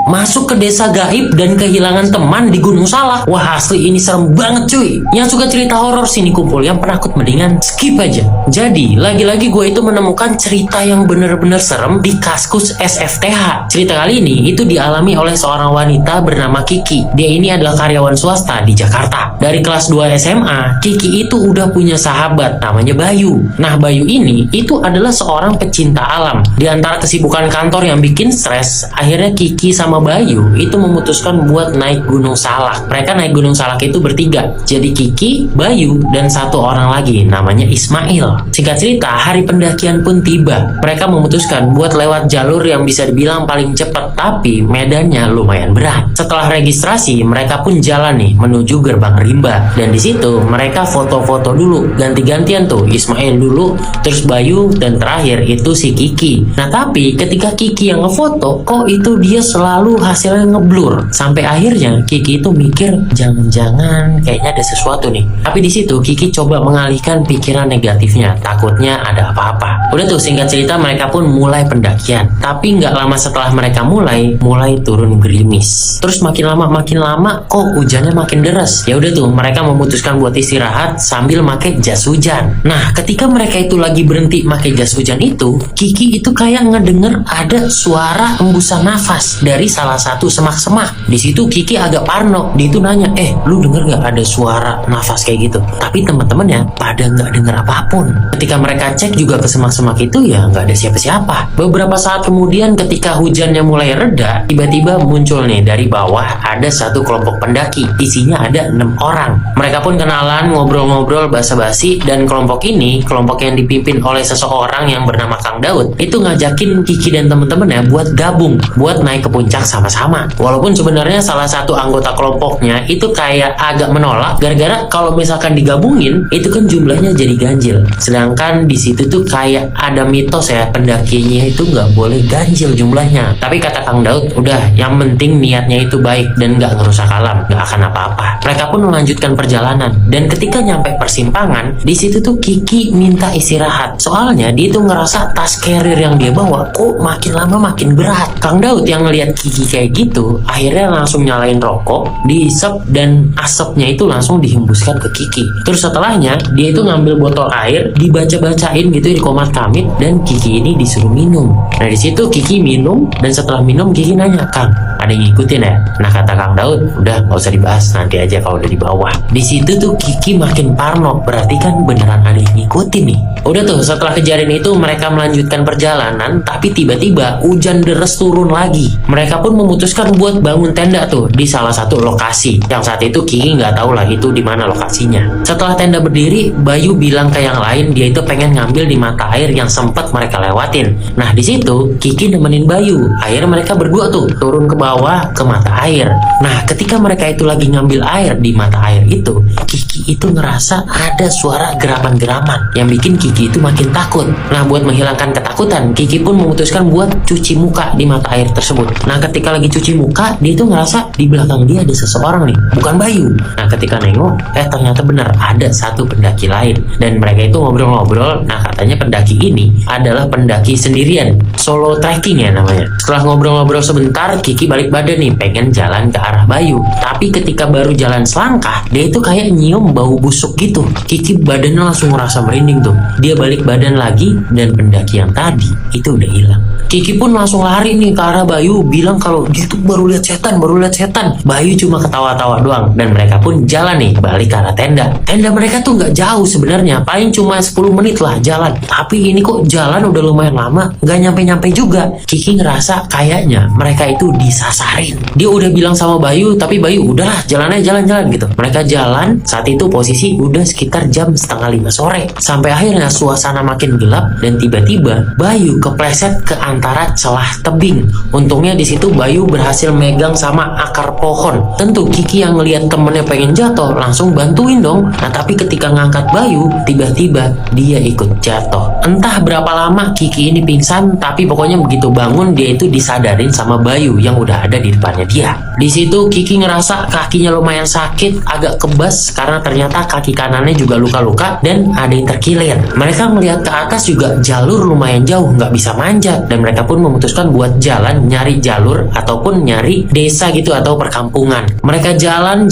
masuk ke desa gaib dan kehilangan teman di Gunung Salak. Wah, asli ini serem banget cuy. Yang suka cerita horor sini kumpul, yang penakut mendingan skip aja. Jadi, lagi-lagi gue itu menemukan cerita yang bener-bener serem di Kaskus SFTH. Cerita kali ini itu dialami oleh seorang wanita bernama Kiki. Dia ini adalah karyawan swasta di Jakarta. Dari kelas 2 SMA, Kiki itu udah punya sahabat namanya Bayu. Nah, Bayu ini itu adalah seorang pecinta alam. Di antara kesibukan kantor yang bikin stres, akhirnya Kiki sama Bayu itu memutuskan buat naik Gunung Salak. Mereka naik Gunung Salak itu bertiga. Jadi Kiki, Bayu, dan satu orang lagi namanya Ismail. Singkat cerita, hari pendakian pun tiba. Mereka memutuskan buat lewat jalur yang bisa dibilang paling cepat, tapi medannya lumayan berat. Setelah registrasi, mereka pun jalan nih menuju gerbang rimba. Dan di situ mereka foto-foto dulu, ganti-gantian tuh. Ismail dulu, terus Bayu, dan terakhir itu si Kiki. Nah, tapi ketika Kiki yang ngefoto, kok itu dia selalu hasilnya ngeblur. Sampai akhirnya Kiki itu mikir, jangan-jangan kayaknya ada sesuatu nih. Tapi di situ Kiki coba mengalihkan pikiran negatifnya, takutnya ada apa-apa. Udah tuh, singkat cerita mereka pun mulai pendakian. Tapi nggak lama setelah mereka mulai turun gerimis. Terus makin lama kok hujannya makin deras. Ya udah tuh, mereka memutuskan buat istirahat sambil pakai jas hujan. Nah, ketika mereka itu lagi berhenti pakai jas hujan itu, Kiki itu kayak ngedenger ada suara hembusan nafas dari salah satu semak-semak. Di situ Kiki agak parno. Dia itu nanya, lu denger nggak ada suara nafas kayak gitu? Tapi teman-temannya pada nggak denger apapun. Ketika mereka cek juga ke semak-semak itu, ya nggak ada siapa-siapa. Beberapa saat kemudian ketika hujannya mulai reda, tiba-tiba muncul nih dari bawah ada satu kelompok pendaki. Isinya ada 6 orang. Mereka pun kenalan, ngobrol-ngobrol, basa-basi, dan kelompok ini, kelompok yang dipimpin oleh seseorang yang bernama Kang Daud, itu ngajakin Kiki dan temen-temennya buat gabung, buat naik ke puncak sama-sama. Walaupun sebenarnya salah satu anggota kelompoknya itu kayak agak menolak, gara-gara kalau misalkan digabungin, itu kan jumlahnya jadi ganjil. Sedangkan di situ tuh kayak ada mitos ya, pendakinya itu nggak boleh ganjil jumlahnya. Tapi kata Kang Daud, udah, yang penting niatnya itu baik dan nggak ngerusak alam, nggak akan apa-apa. Mereka pun melanjutkan perjalanan, dan ketika nyampe persimpangan, di situ tuh Kiki minta istirahat. Soalnya dia tuh ngerasa tas carrier yang dia bawa kok makin lama makin berat. Kang Daud yang ngelihat Kiki kayak gitu, akhirnya langsung nyalain rokok, diisep, dan asapnya itu langsung dihembuskan ke Kiki. Terus setelahnya, dia itu ngambil botol air, dibaca-bacain gitu di komat kamit, dan Kiki ini disuruh minum. Nah, di situ Kiki minum, dan setelah minum Kiki nanya, Kang, ada yang ngikutin ya? Nah, kata Kang Daud, udah nggak usah dibahas, nanti aja kalau udah di bawah. Di situ tuh Kiki makin parno, berarti kan beneran ada yang ngikutin nih. Udah tuh, setelah kejadian itu mereka melanjutkan perjalanan, tapi tiba-tiba hujan deras turun lagi. Mereka pun memutuskan buat bangun tenda tuh di salah satu lokasi. Yang saat itu Kiki nggak tahu lah itu di mana lokasinya. Setelah tenda berdiri, Bayu bilang ke yang lain dia itu pengen ngambil di mata air yang sempat mereka lewatin. Nah, di situ Kiki nemenin Bayu. Akhirnya mereka berdua tuh turun ke bawah ke mata air. Nah, ketika mereka itu lagi ngambil air di mata air itu, Kiki itu ngerasa ada suara geraman-geraman yang bikin Kiki itu makin takut. Nah, buat menghilangkan ketakutan, Kiki pun memutuskan buat cuci muka di mata air tersebut. Nah, ketika lagi cuci muka, dia itu ngerasa di belakang dia ada seseorang nih, bukan Bayu. Nah, ketika nengok, ternyata benar ada satu pendaki lain. Dan mereka itu ngobrol-ngobrol. Nah, katanya pendaki ini adalah pendaki sendirian, solo trekking ya namanya. Setelah ngobrol-ngobrol sebentar, Kiki balik badan nih, pengen jalan ke arah Bayu. Tapi ketika baru jalan selangkah, dia itu kayak nyium bau busuk gitu. Kiki badannya langsung ngerasa merinding tuh. Dia balik badan lagi, dan pendaki yang tadi itu udah hilang. Kiki pun langsung lari nih ke arah Bayu, bilang kalau dia tuh baru lihat setan. Bayu cuma ketawa-tawa doang, dan mereka pun jalan nih balik ke arah tenda. Tenda mereka tuh nggak jauh sebenarnya, paling cuma 10 menit lah jalan. Tapi ini kok jalan udah lumayan lama, nggak nyampe-nyampe juga. Kiki ngerasa kayaknya mereka itu disasarin. Dia udah bilang sama Bayu, tapi Bayu udahlah jalan aja, jalan gitu. Mereka jalan, saat itu posisi udah sekitar jam 4:30 sore. Sampai akhirnya suasana makin gelap, dan tiba-tiba Bayu kepleset ke antara celah tebing. Untungnya di situ Bayu berhasil megang sama akar pohon. Tentu Kiki yang ngelihat temennya pengen jatuh langsung bantuin dong. Nah, tapi ketika ngangkat Bayu, tiba-tiba dia ikut jatuh. Entah berapa lama Kiki ini pingsan, tapi pokoknya begitu bangun dia itu disadarin sama Bayu yang udah ada di depannya dia. Di situ Kiki ngerasa kakinya lumayan sakit, agak kebas karena ternyata kaki kanannya juga luka-luka dan ada yang terkilir. Mereka melihat ke atas juga jalur lumayan jauh, nggak bisa manjat, dan mereka pun memutuskan buat jalan nyari jalur ataupun nyari desa gitu atau perkampungan. Mereka jalan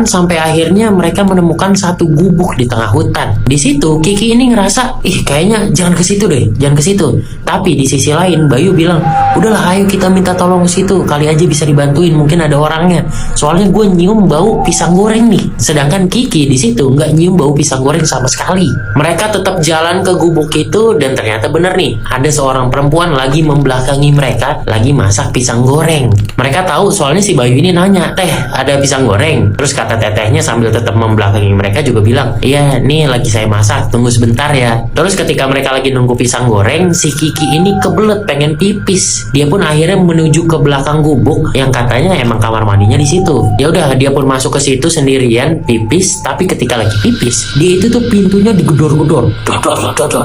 sampai akhirnya mereka menemukan satu gubuk di tengah hutan. Di situ Kiki ini ngerasa, kayaknya jangan ke situ deh, jangan ke situ. Tapi di sisi lain Bayu bilang, udahlah ayo kita minta tolong ke situ, kali aja bisa dibantuin, mungkin ada orangnya. Soalnya gue nyium bau pisang goreng nih. Sedangkan Kiki di situ nggak nyium bau pisang goreng sama sekali. Mereka tetap jalan ke gubuk itu dan ternyata bener nih, ada seorang perempuan lagi membelakangi mereka, lagi masak pisang goreng. Mereka tahu soalnya si Bayu ini nanya, teh ada pisang goreng? Terus kata tetehnya sambil tetap membelakangi mereka juga bilang, iya nih lagi saya masak, tunggu sebentar ya. Terus ketika mereka lagi nunggu pisang goreng, si Kiki ini kebelet pengen pipis. Dia pun akhirnya menuju ke belakang gubuk yang katanya emang kamar mandinya di situ. Ya udah, dia pun masuk ke situ sendirian pipis. Tapi ketika lagi pipis, dia itu tuh pintunya digedor-gedor.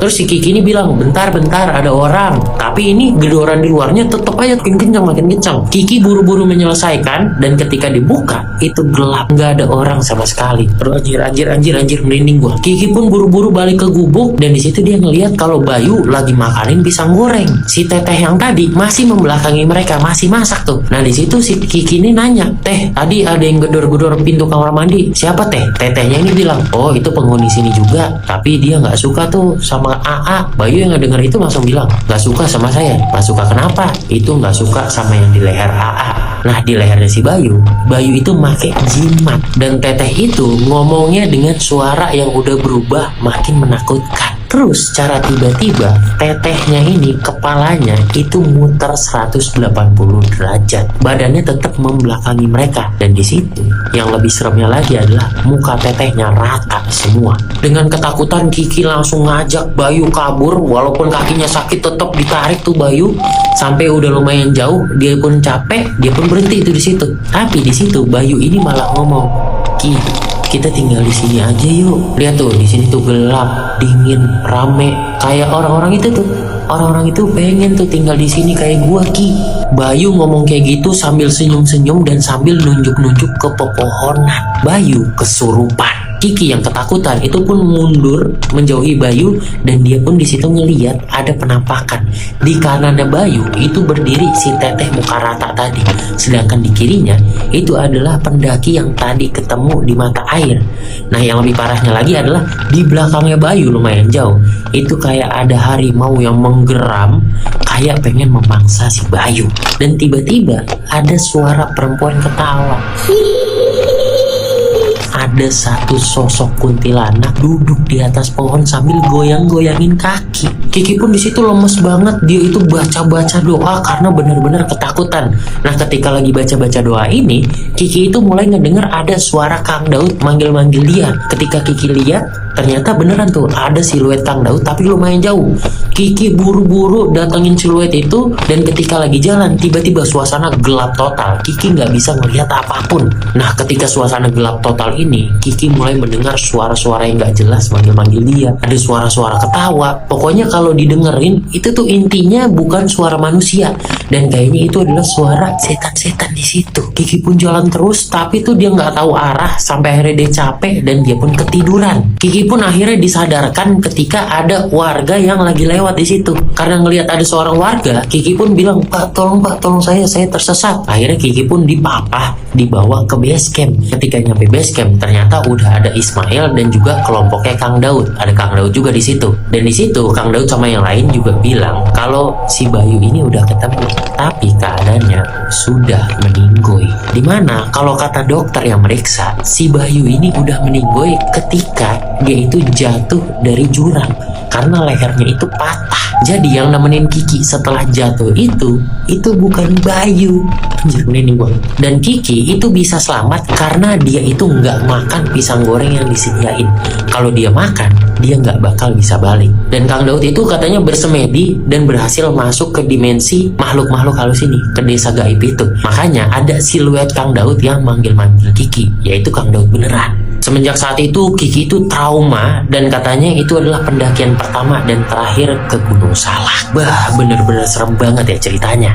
Terus si Kiki ini bilang, bentar ada orang. Tapi ini gedoran di luarnya tetap aja makin kencang. Kiki buru-buru menyelesaikan dan ketika dibuka itu gelap, nggak ada orang sama sekali. Terus anjir merinding gua. Kiki pun buru-buru balik ke gubuk dan di situ dia ngelihat kalau Bayu lagi makanin pisang goreng. Si teteh yang tadi masih membelakangi mereka, masih masak tuh. Nah di situ si Kiki ini nanya, teh tadi ada yang gedor-gedor pintu kamar mandi, siapa teh? Tetehnya ini bilang, oh itu penghuni sini juga, tapi dia nggak suka tuh sama AA. Bayu yang ngedenger itu langsung bilang, nggak suka sama saya. Nggak suka kenapa? Itu nggak suka sama yang di leher AA. Nah di lehernya si Bayu itu make jimat, dan teteh itu ngomongnya dengan suara yang udah berubah makin menakutkan. Terus cara tiba-tiba tetehnya ini kepalanya itu muter 180 derajat. Badannya tetap membelakangi mereka. Dan di situ yang lebih seremnya lagi adalah muka tetehnya rata semua. Dengan ketakutan Kiki langsung ngajak Bayu kabur. Walaupun kakinya sakit tetap ditarik tuh Bayu sampai udah lumayan jauh. Dia pun capek, dia pun berhenti itu di situ. Tapi di situ Bayu ini malah ngomong, Ki, kita tinggal di sini aja yuk. Lihat tuh, di sini tuh gelap, dingin, rame. Kayak orang-orang itu tuh. Orang-orang itu pengen tuh tinggal di sini kayak gua, Ki. Bayu ngomong kayak gitu sambil senyum-senyum dan sambil nunjuk-nunjuk ke pepohonan. Bayu kesurupan. Kiki yang ketakutan itu pun mundur menjauhi Bayu dan dia pun di situ ngeliat ada penampakan. Di kanannya Bayu itu berdiri si teteh muka rata tadi, sedangkan di kirinya itu adalah pendaki yang tadi ketemu di mata air. Nah yang lebih parahnya lagi adalah di belakangnya Bayu lumayan jauh itu kayak ada harimau yang menggeram kayak pengen memangsa si Bayu. Dan tiba-tiba ada suara perempuan ketawa. Ada satu sosok kuntilanak duduk di atas pohon sambil goyang-goyangin kaki. Kiki pun di situ lemes banget. Dia itu baca-baca doa karena benar-benar ketakutan. Nah ketika lagi baca-baca doa ini, Kiki itu mulai ngedenger ada suara Kang Daud manggil-manggil dia. Ketika Kiki lihat, ternyata beneran tuh ada siluet Kang Daud tapi lumayan jauh. Kiki buru-buru datengin siluet itu dan ketika lagi jalan tiba-tiba suasana gelap total. Kiki nggak bisa ngelihat apapun. Nah ketika suasana gelap total ini, Kiki mulai mendengar suara-suara yang nggak jelas manggil-manggil dia. Ada suara-suara ketawa. Pokoknya kalau didengerin itu tuh intinya bukan suara manusia dan kayaknya itu adalah suara setan-setan di situ. Kiki pun jalan terus tapi tuh dia nggak tahu arah sampai akhirnya dia capek dan dia pun ketiduran. Kiki pun akhirnya disadarkan ketika ada warga yang lagi lewat di situ. Karena ngelihat ada seorang warga, Kiki pun bilang, Pak tolong saya tersesat. Akhirnya Kiki pun dipapah, dibawa ke base camp. Ketika nyampe base camp, ternyata udah ada Ismail dan juga kelompoknya Kang Daud. Ada Kang Daud juga di situ. Dan di situ Kang Daud sama yang lain juga bilang kalau si Bayu ini udah ketemu, tapi keadaannya sudah meninggoy. Dimana kalau kata dokter yang meriksa, si Bayu ini udah meninggoy ketika dia itu jatuh dari jurang karena lehernya itu patah. Jadi yang nemenin Kiki setelah jatuh itu bukan Bayu. Anjir merinding gua. Dan Kiki itu bisa selamat karena dia itu nggak makan pisang goreng yang disediain. Kalau dia makan, dia nggak bakal bisa balik. Dan Kang Daud itu katanya bersemedi dan berhasil masuk ke dimensi makhluk-makhluk halus ini, ke desa gaib itu. Makanya ada siluet Kang Daud yang manggil-manggil Kiki, yaitu Kang Daud beneran. Semenjak saat itu Kiki itu trauma dan katanya itu adalah pendakian pertama dan terakhir ke Gunung Salak. Bah, bener-bener serem banget ya ceritanya.